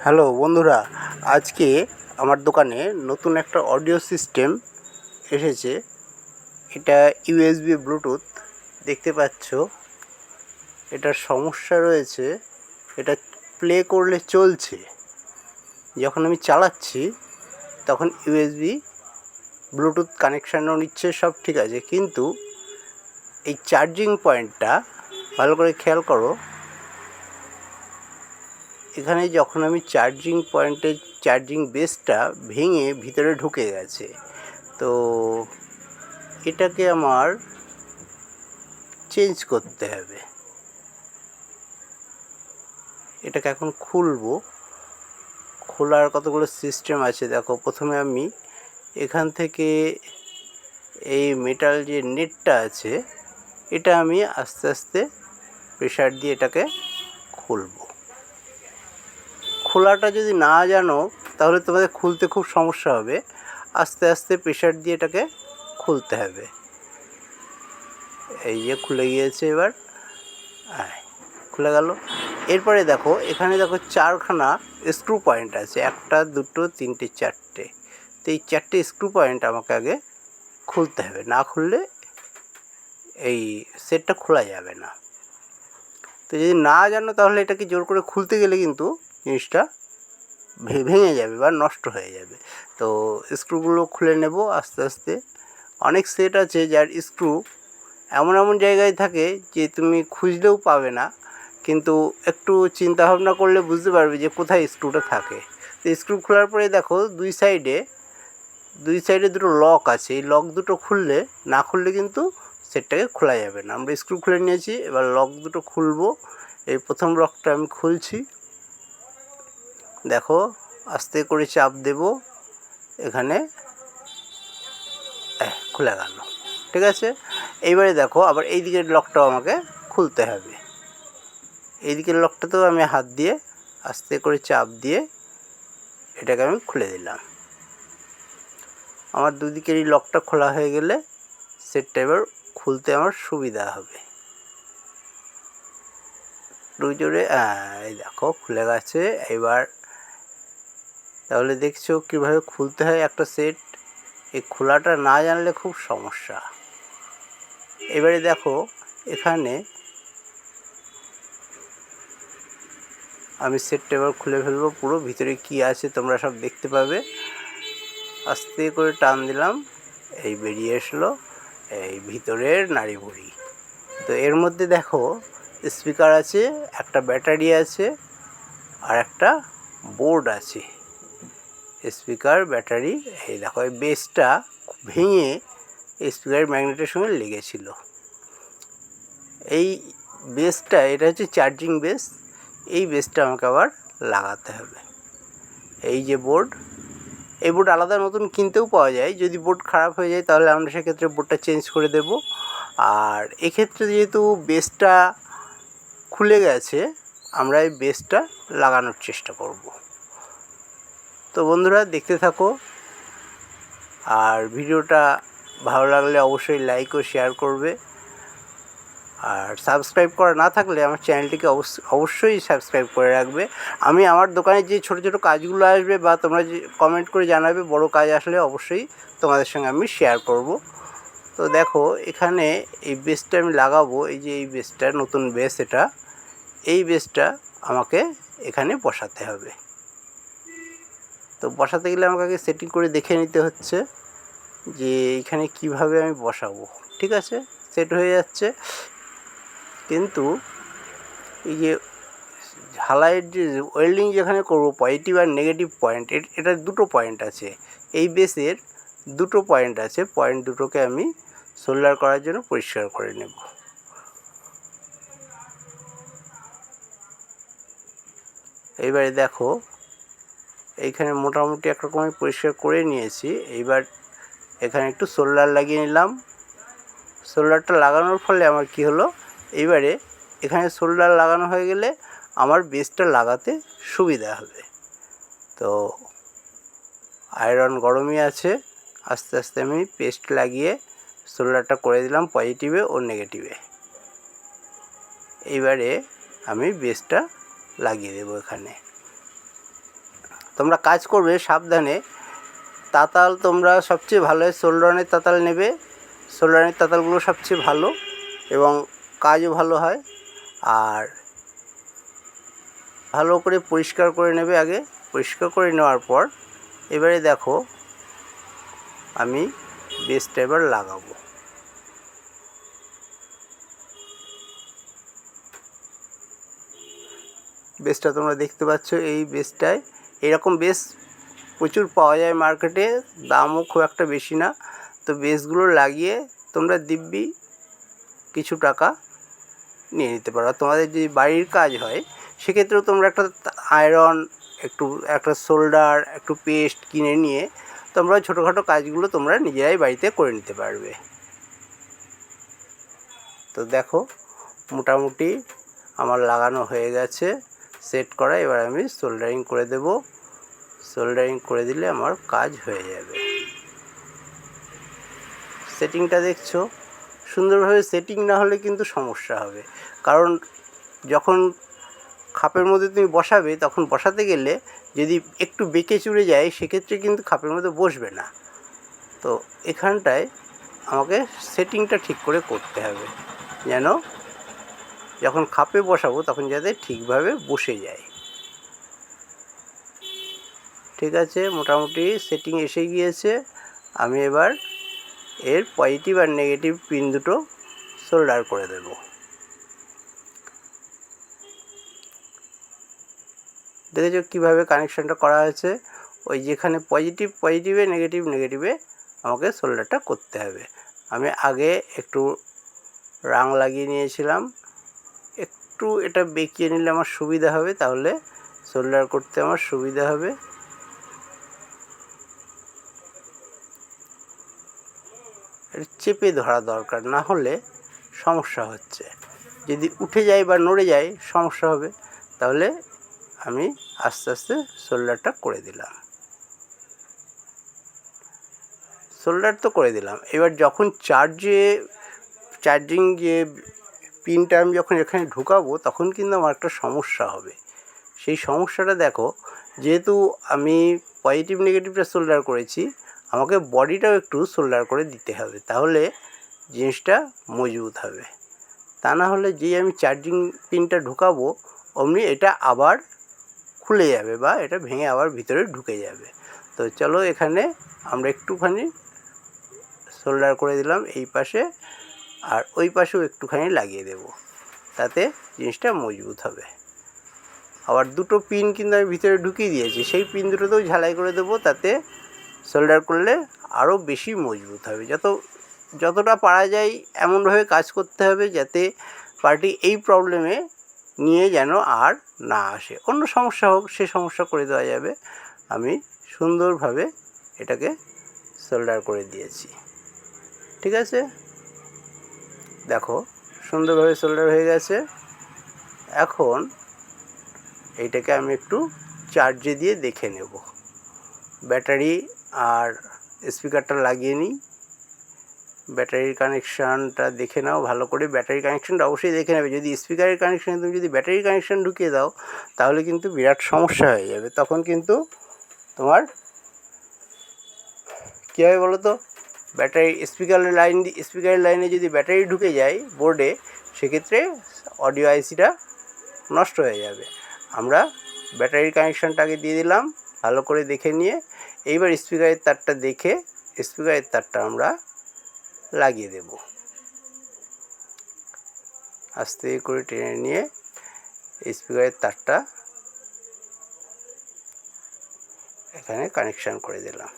Hello বন্ধুরা, আজকে আমার দোকানে নতুন একটা অডিও সিস্টেম এসেছে। এটা ইউএসবি ব্লুটুথ। দেখতে পাচ্ছ এটার সমস্যা রয়েছে, এটা প্লে করলে চলছে, যখন আমি চালাচ্ছি তখন ইউএসবি ব্লুটুথ কানেকশানও নিচ্ছে, সব ঠিক আছে, কিন্তু এই চার্জিং পয়েন্টটা ভালো করে খেয়াল করো। এখানে যখন আমি চার্জিং পয়েন্টে চার্জিং বেসটা ভেঙে ভিতরে ঢুকে গেছে, তো এটাকে আমার চেঞ্জ করতে হবে। এটাকে এখন খুলবো। খোলার কতগুলো সিস্টেম আছে দেখো। প্রথমে আমি এখান থেকে এই মেটাল যে নেটটা আছে এটা আমি আস্তে আস্তে প্রেসার দিয়ে এটাকে খুলবো। খোলাটা যদি না জানো তাহলে তোমাদের খুলতে খুব সমস্যা হবে। আস্তে আস্তে প্রেসার দিয়ে এটাকে খুলতে হবে। এই যে খুলে গিয়েছে, এবার খুলে গেল। এরপরে দেখো, এখানে দেখো চারখানা স্ক্রু পয়েন্ট আছে, একটা দুটো তিনটে চারটে। তো এই চারটে স্ক্রু পয়েন্ট আমাকে আগে খুলতে হবে, না খুললে এই সেটটা খোলা যাবে না। তো যদি না জানো তাহলে এটাকে জোর করে খুলতে গেলে কিন্তু জিনিসটা ভেঙে যাবে বা নষ্ট হয়ে যাবে। তো স্ক্রুগুলো খুলে নেব আস্তে আস্তে। অনেক সেট আছে যার স্ক্রু এমন এমন জায়গায় থাকে যে তুমি খুঁজলেও পাবে না, কিন্তু একটু চিন্তা ভাবনা করলে বুঝতে পারবে যে কোথায় স্ক্রুটা থাকে। তো স্ক্রু খোলার পরে দেখো দুই সাইডে দুটো লক আছে। এই লক দুটো খুললে, না খুললে কিন্তু সেটটাকে খোলা যাবে না। আমরা স্ক্রু খুলে নিয়েছি, এবার লক দুটো খুলবো। এই প্রথম লকটা আমি খুলছি। দেখো আস্তে করে চাপ দেব, এখানে খুলে গেল। ঠিক আছে, এইবারে দেখো আবার এই দিকের লকটাও আমাকে খুলতে হবে। এই দিকের লকটাতেও আমি হাত দিয়ে আস্তে করে চাপ দিয়ে এটাকে আমি খুলে দিলাম। আমার দুদিকেরই লকটা খোলা হয়ে গেলে সেটটা এবার খুলতে আমার সুবিধা হবে। দুই জোরে এই দেখো খুলে গেছে। এবার তাহলে দেখছো কীভাবে খুলতে হয় একটা সেট। এই খোলাটা না জানলে খুব সমস্যা। এবারে দেখো এখানে আমি সেটটা এবার খুলে ফেলবো। পুরো ভিতরে কি আছে তোমরা সব দেখতে পাবে। আস্তে করে টান দিলাম, এই বেরিয়ে আসলো এই ভিতরের নাড়িভুড়ি। তো এর মধ্যে দেখো স্পিকার আছে, একটা ব্যাটারি আছে, আর একটা বোর্ড আছে। স্পিকার, ব্যাটারি, এই দেখো এই বেসটা ভেঙে স্পিকারের ম্যাগনেটের সঙ্গে লেগেছিল। এই বেসটা, এটা হচ্ছে চার্জিং বেস। এই বেসটা আমাকে আবার লাগাতে হবে। এই যে বোর্ড, এই বোর্ড আলাদা নতুন কিনতেও পাওয়া যায়। যদি বোর্ড খারাপ হয়ে যায় তাহলে আমরা সেক্ষেত্রে বোর্ডটা চেঞ্জ করে দেব। আর এক্ষেত্রে যেহেতু বেসটা খুলে গেছে, আমরা এই বেসটা লাগানোর চেষ্টা করব। তো বন্ধুরা দেখতে থাকো, আর ভিডিওটা ভালো লাগলে অবশ্যই লাইক ও শেয়ার করবে। আর সাবস্ক্রাইব করা না থাকলে আমার চ্যানেলটিকে অবশ্যই সাবস্ক্রাইব করে রাখবে। আমি আমার দোকানে যে ছোটো ছোটো কাজগুলো আসবে বা তোমরা যে কমেন্ট করে জানাবে, বড় কাজ আসলে অবশ্যই তোমাদের সঙ্গে আমি শেয়ার করব। তো দেখো এখানে এই বেসটা আমি লাগাবো। এই যে এই বেসটা নতুন বেস, এটা এই বেসটা আমাকে এখানে বসাতে হবে। তো বসাতে গেলে আমাকে আগে সেটিং করে দেখে নিতে হচ্ছে যে এখানে কিভাবে আমি বসাবো। ঠিক আছে, সেট হয়ে যাচ্ছে। কিন্তু এই যে ঢালাইয়ের যে ওয়েল্ডিং যেখানে করবো, পজিটিভ আর নেগেটিভ পয়েন্ট, এটা দুটো পয়েন্ট আছে। এই বেসের দুটো পয়েন্ট আছে। পয়েন্ট দুটোকে আমি সোল্ডার করার জন্য পরিষ্কার করে নেব। এইবারে দেখো এইখানে মোটামুটি একরকম আমি পরিষ্কার করে নিয়েছি। এইবার এখানে একটু সোল্ডার লাগিয়ে নিলাম। সোল্ডারটা লাগানোর ফলে আমার কি হলো, এইবারে এখানে সোল্ডার লাগানো হয়ে গেলে আমার বেসটা লাগাতে সুবিধা হবে। তো আয়রন গরমই আছে। আস্তে আস্তে আমি পেস্ট লাগিয়ে সোল্ডারটা করে দিলাম পজিটিভে ও নেগেটিভে। এইবারে আমি বেসটা লাগিয়ে দেবো এখানে। তোমরা কাজ করবে সাবধানে। তাতাল তোমরা সবচেয়ে ভালো সোল্ডারের তাতাল নেবে। সোল্ডারের তাতালগুলো সবচেয়ে ভালো এবং কাজও ভালো হয়। আর ভালো করে পরিষ্কার করে নেবে আগে। পরিষ্কার করে নেওয়ার পর এবারে দেখো আমি বেসটা এবার লাগাবো। বেসটা তোমরা দেখতে পাচ্ছ, এই বেসটায় এরকম বেস প্রচুর পাওয়া যায় মার্কেটে, দামও খুব একটা বেশি না। তো বেসগুলো লাগিয়ে তোমরা দিব্যি কিছু টাকা নিয়ে নিতে পারো। তোমাদের যদি বাড়ির কাজ হয় সেক্ষেত্রেও তোমরা একটা আয়রন, একটা সোল্ডার, একটু পেস্ট কিনে নিয়ে তোমরা ছোটোখাটো কাজগুলো তোমরা নিজেরাই বাড়িতে করে নিতে পারবে। তো দেখো মোটামুটি আমার লাগানো হয়ে গেছে, সেট করা। এবার আমি সোল্ডারিং করে দেব। সোল্ডারিং করে দিলে আমার কাজ হয়ে যাবে। সেটিংটা দেখছো, সুন্দরভাবে সেটিং না হলে কিন্তু সমস্যা হবে। কারণ যখন খাপের মধ্যে তুমি বসাবে তখন বসাতে গেলে যদি একটু বেঁকে চুড়ে যায় সেক্ষেত্রে কিন্তু খাপের মধ্যে বসবে না। তো এখানটায় আমাকে সেটিংটা ঠিক করে করতে হবে, যেন যখন খাপে বসাবো তখন যাতে ঠিকভাবে বসে যায়। ঠিক আছে, মোটামুটি সেটিং এসে গিয়েছে। আমি এবার এর পজিটিভ আর নেগেটিভ পিন দুটো সোল্ডার করে দেব। দেখেছো কীভাবে কানেকশানটা করা হয়েছে? ওই যেখানে পজিটিভে নেগেটিভে আমাকে সোল্ডারটা করতে হবে। আমি আগে একটু রাং লাগিয়ে নিয়েছিলাম, একটু এটা বেঁকিয়ে নিলে আমার সুবিধা হবে, তাহলে সোল্ডার করতে আমার সুবিধা হবে। এটা চেপে ধরা দরকার, না হলে সমস্যা হচ্ছে। যদি উঠে যায় বা নড়ে যায় সমস্যা হবে। তাহলে আমি আস্তে আস্তে সোল্ডারটা করে দিলাম। সোল্ডার তো করে দিলাম। এবার যখন চার্জিং যে পিনটা আমি যখন এখানে ঢুকাবো তখন কিন্তু আমার একটা সমস্যা হবে। সেই সমস্যাটা দেখো, যেহেতু আমি পজিটিভ নেগেটিভটা সোল্ডার করেছি, আমাকে বডিটাও একটু সোল্ডার করে দিতে হবে, তাহলে জিনিসটা মজবুত হবে। তা না হলে যেই আমি চার্জিং পিনটা ঢুকাবো অমনি এটা আবার খুলে যাবে বা এটা ভেঙে আবার ভিতরে ঢুকে যাবে। তো চলো এখানে আমরা একটুখানি সোল্ডার করে দিলাম এই পাশে, আর ওই পাশেও একটুখানি লাগিয়ে দেব, তাতে জিনিসটা মজবুত হবে। আবার দুটো পিন কিন্তু আমি ভিতরে ঢুকিয়ে দিয়েছি, সেই পিন দুটোতেও ঝালাই করে দেবো, তাতে সোল্ডার করলে আরও বেশি মজবুত হবে। যতটা পারা যায় এমনভাবে কাজ করতে হবে যাতে পার্টি এই প্রবলেমে নিয়ে যেন আর না আসে। অন্য সমস্যা হোক, সে সমস্যা করে দেওয়া যাবে। আমি সুন্দরভাবে এটাকে সোল্ডার করে দিয়েছি। ঠিক আছে, দেখো সুন্দরভাবে সোল্ডার হয়ে গেছে। এখন এইটাকে আমি একটু চার্জে দিয়ে দেখে নেব। ব্যাটারি আর স্পিকারটা লাগিয়ে নিই। ব্যাটারির কানেকশানটা দেখে নাও ভালো করে। ব্যাটারি কানেকশানটা অবশ্যই দেখে নেবে। যদি স্পিকারের কানেকশানে তুমি যদি ব্যাটারি কানেকশান ঢুকিয়ে দাও তাহলে কিন্তু বিরাট সমস্যা হয়ে যাবে। তখন কিন্তু তোমার কী হবে বলো তো, স্পিকারের লাইনে যদি ব্যাটারি ঢুকে যায় বোর্ডে, সেক্ষেত্রে অডিও আইসিটা নষ্ট হয়ে যাবে। আমরা ব্যাটারির কানেকশানটা আগে দিয়ে দিলাম ভালো করে দেখে নিয়ে। এইবার স্পিকারের তারটা দেখে স্পিকারের তারটা আমরা লাগিয়ে দেব। আস্তে করে টেনে নিয়ে স্পিকারের তারটা এখানে কানেকশান করে দিলাম।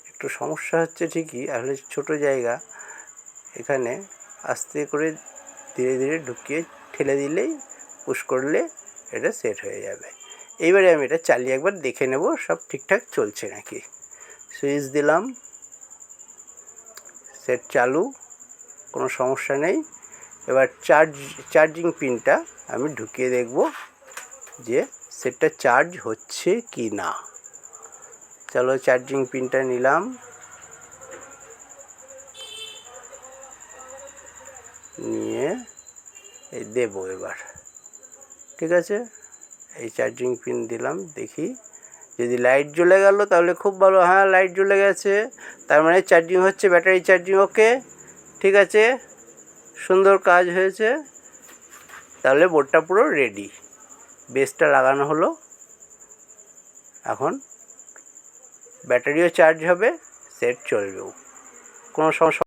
একটু সমস্যা হচ্ছে ঠিকই, আসলে ছোটো জায়গা, এখানে আস্তে করে ধীরে ধীরে ঢুকিয়ে ঠেলে দিলেই পুশ করলে এটা সেট হয়ে যাবে। এইবারে আমি এটা চালিয়ে একবার দেখে নেব সব ঠিকঠাক চলছে নাকি। সুইচ দিলাম, সেট চালু, কোনো সমস্যা নেই। এবার চার্জিং পিনটা আমি ঢুকিয়ে দেখব যে সেটটা চার্জ হচ্ছে কি না। চলো চার্জিং পিনটা নিলাম, নিয়ে দেবো এবার। ঠিক আছে, এই চার্জিং পিন দিলাম, দেখি যদি লাইট জ্বলে গেল তাহলে খুব ভালো। হ্যাঁ, লাইট জ্বলে গেছে, তার মানে চার্জিং হচ্ছে, ব্যাটারি চার্জিং ওকে, ঠিক আছে, সুন্দর কাজ হয়েছে। তাহলে বোর্ডটা পুরো রেডি, বেসটা লাগানো হলো। এখন ব্যাটারিও চার্জ হবে, সেট চলবেও, কোনো সমস্যা